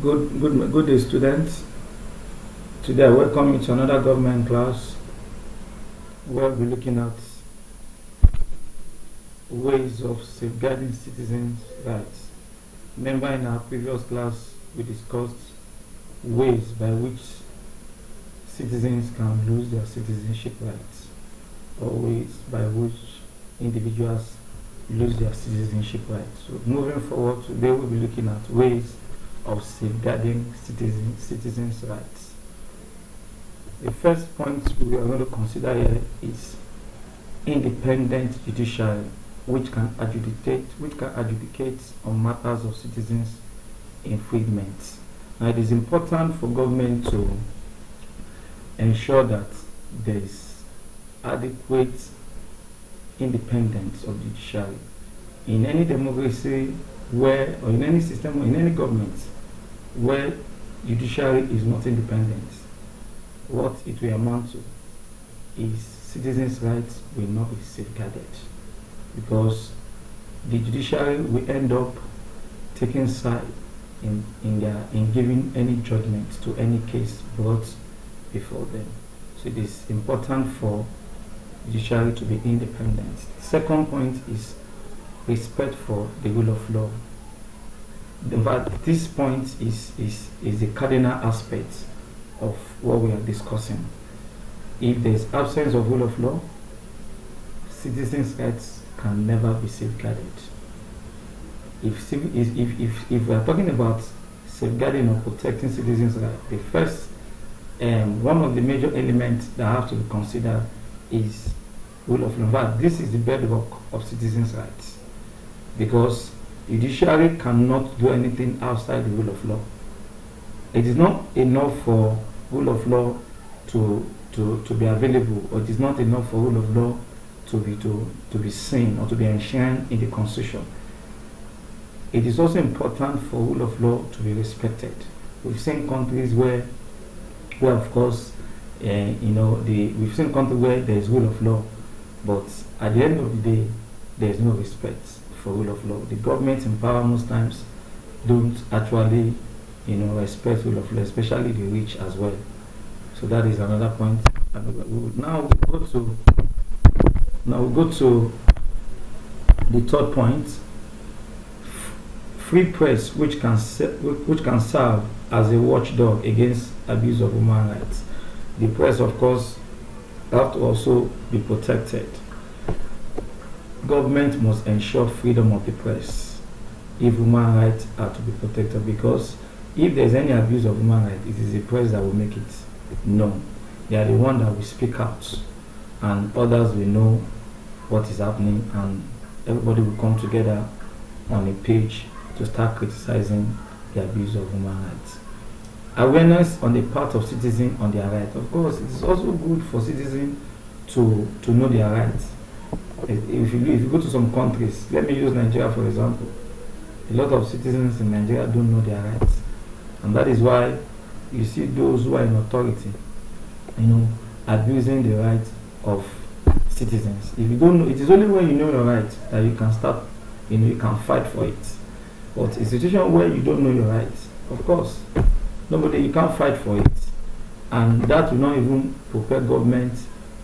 Good day, students. Today I welcome you to another government class where we'll be looking at ways of safeguarding citizens' rights. Remember, in our previous class we discussed ways by which citizens can lose their citizenship rights, or ways by which individuals lose their citizenship rights. So moving forward, today we'll be looking at ways of safeguarding citizens' rights. The first point we are going to consider here is independent judiciary, which can adjudicate on matters of citizens' infringement. Now, it is important for government to ensure that there is adequate independence of judiciary in any democracy where, or in any system, or in any government where judiciary is not independent. What it will amount to is citizens' rights will not be safeguarded, because the judiciary will end up taking side in giving any judgment to any case brought before them. So it is important for judiciary to be independent. The second point is respect for the rule of law. This point is the cardinal aspect of what we are discussing. If there is absence of rule of law, citizens' rights can never be safeguarded. If we are talking about safeguarding or protecting citizens' rights, the first one of the major elements that have to be considered is rule of law. But this is the bedrock of citizens' rights, because judiciary cannot do anything outside the rule of law. It is not enough for rule of law to be available, or it is not enough for rule of law to be seen or to be enshrined in the Constitution. It is also important for rule of law to be respected. We've seen countries where of course, we've seen countries where there is rule of law, but at the end of the day, there is no respect for rule of law. The government in power most times don't actually, respect rule of law, especially the rich as well. So that is another point. Now we go to the third point: free press, which can serve as a watchdog against abuse of human rights. The press, of course, have to also be protected. Government must ensure freedom of the press if human rights are to be protected, because if there is any abuse of human rights, it is the press that will make it known. They are the one that will speak out, and others will know what is happening, and everybody will come together on a page to start criticizing the abuse of human rights. Awareness on the part of citizens on their rights. Of course, it is also good for citizens to know their rights. If you go to some countries, let me use Nigeria for example, a lot of citizens in Nigeria don't know their rights, and that is why you see those who are in authority, abusing the rights of citizens. If you don't know, it is only when you know your rights that you can start, you can fight for it. But a situation where you don't know your rights, of course, you can't fight for it, and that will not even prepare government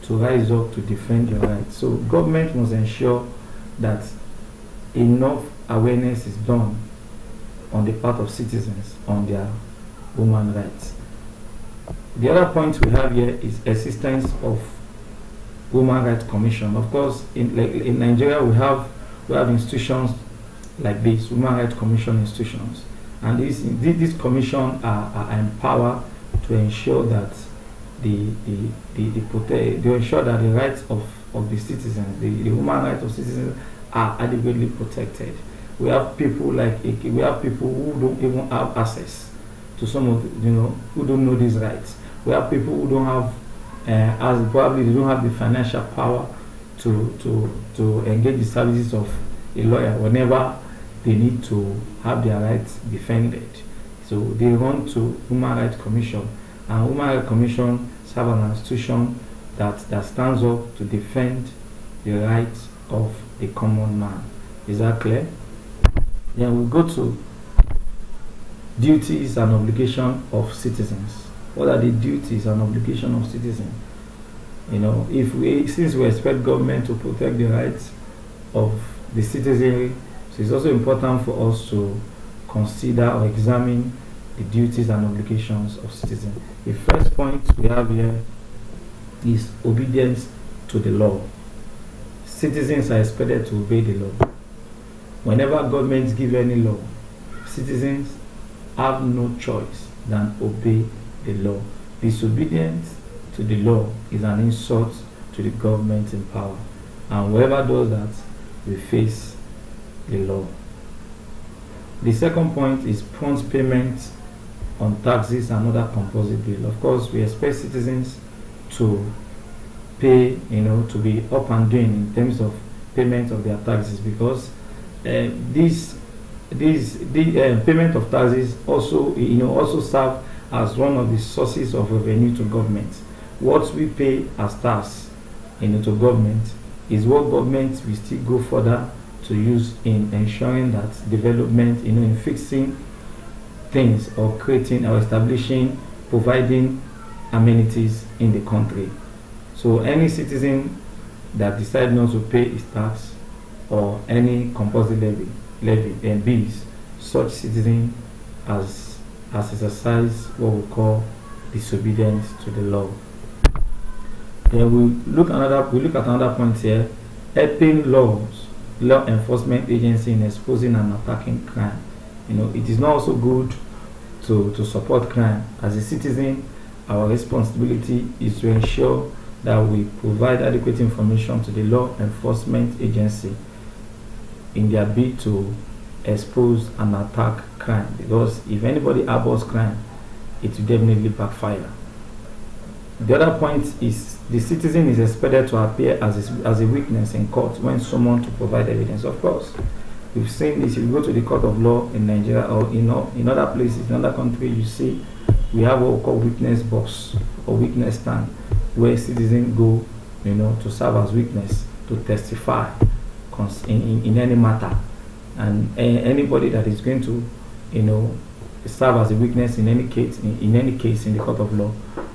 to rise up to defend your rights. So government must ensure that enough awareness is done on the part of citizens on their human rights. The other point we have here is existence of Human Rights Commission. Of course, in Nigeria we have institutions like this, Human Rights Commission institutions, and these commissions are empowered to ensure that they ensure that the rights of the citizens, the human rights of citizens, are adequately protected. We have people who don't even have access to some of who don't know these rights. We have people who don't have probably they don't have the financial power to engage the services of a lawyer whenever they need to have their rights defended. So they run to Human Rights Commission, and Human Rights Commission serve an institution that stands up to defend the rights of the common man. Is that clear? Then we go to duties and obligations of citizens. What are the duties and obligations of citizens? You know, since we expect government to protect the rights of the citizenry, so it's also important for us to consider or examine the duties and obligations of citizens. The first point we have here is obedience to the law. Citizens are expected to obey the law. Whenever governments give any law, citizens have no choice than obey the law. Disobedience to the law is an insult to the government in power, and whoever does that will face the law. The second point is prompt payment on taxes and other compulsory bills. Of course, we expect citizens to pay, to be up and doing in terms of payment of their taxes, because the payment of taxes also serve as one of the sources of revenue to government. What we pay as tax, to government is what government will still go further to use in ensuring that development, in fixing things or creating or establishing, providing amenities in the country. So any citizen that decides not to pay his tax or any compulsory levy and bills, such citizen has exercised what we call disobedience to the law. Then we look at another point here: helping law enforcement agency in exposing and attacking crime. It is not also good to support crime. As a citizen, our responsibility is to ensure that we provide adequate information to the law enforcement agency in their bid to expose and attack crime, because if anybody harbors crime, it will definitely backfire. The other point is the citizen is expected to appear as a witness in court when summoned to provide evidence. Of course, we've seen this. If you go to the court of law in Nigeria or in other places, in other countries, you see we have what we call witness box or witness stand, where citizens go, to serve as witness, to testify in any matter, and anybody that is going to, serve as a witness in any case in the court of law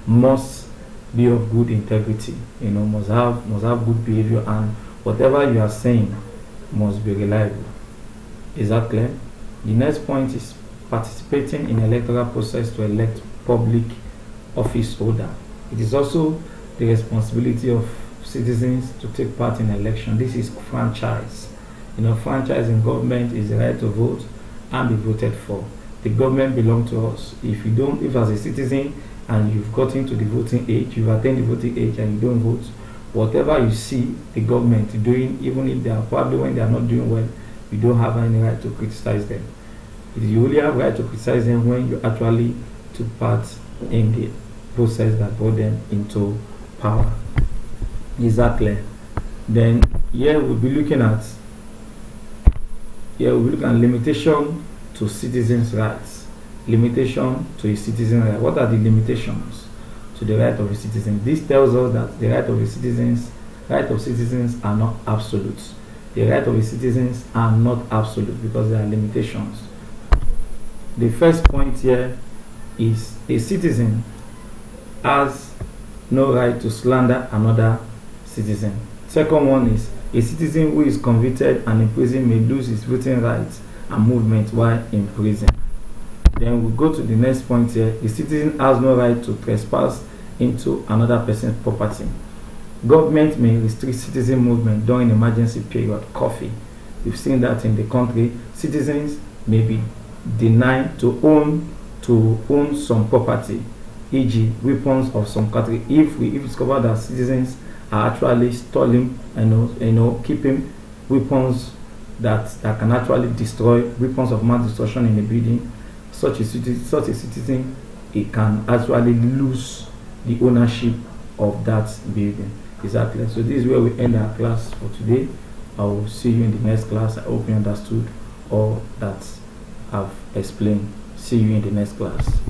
must be of good integrity, must have good behavior, and whatever you are saying must be reliable. Is that clear? The next point is participating in electoral process to elect public office holder. It is also the responsibility of citizens to take part in election. This is franchise. Franchise in government is the right to vote and be voted for. The government belongs to us. If as a citizen and you've gotten to the voting age, you've attained the voting age and you don't vote, whatever you see the government doing, even if they are probably when they are not doing well, you don't have any right to criticize them. You only have right to criticize them when you actually took part in the process that brought them into power. Is that clear? Then here we'll be looking at limitation to citizens' rights. Limitation to a citizen's right. What are the limitations to the right of a citizen? This tells us that the right of citizens are not absolute. The right of the citizens are not absolute because there are limitations. The first point here is a citizen has no right to slander another citizen. Second one is a citizen who is convicted and imprisoned may lose his voting rights and movement while in prison. Then we go to the next point here. The citizen has no right to trespass into another person's property. Government may restrict citizen movement during emergency period, coffee. We've seen that in the country. Citizens may be denied to own some property, e.g. weapons of some country, if we discover that citizens are actually storing keeping weapons that can actually destroy, weapons of mass destruction in a building. Such a citizen, it can actually lose the ownership of that building. Exactly. So this is where we end our class for today. I will see you in the next class. I hope you understood all that I've explained. See you in the next class.